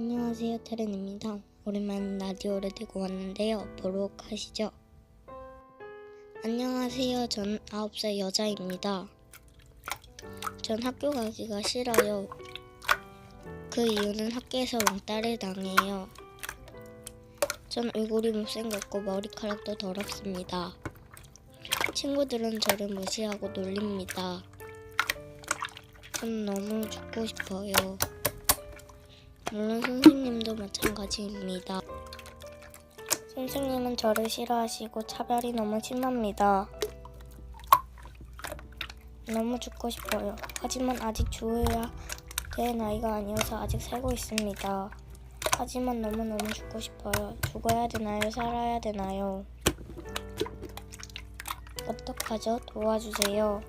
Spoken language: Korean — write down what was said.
안녕하세요, 테렌입니다. 오랜만에 라디오를 들고 왔는데요. 보러 가시죠. 안녕하세요. 전 9살 여자입니다. 전 학교 가기가 싫어요. 그 이유는 학교에서 왕따를 당해요. 전 얼굴이 못생겼고 머리카락도 더럽습니다. 친구들은 저를 무시하고 놀립니다. 전 너무 죽고 싶어요. 물론 선생님도 마찬가지입니다. 선생님은 저를 싫어하시고 차별이 너무 심합니다. 너무 죽고 싶어요. 하지만 아직 죽어야 될 나이가 아니어서 아직 살고 있습니다. 하지만 너무너무 죽고 싶어요. 죽어야 되나요? 살아야 되나요? 어떡하죠? 도와주세요.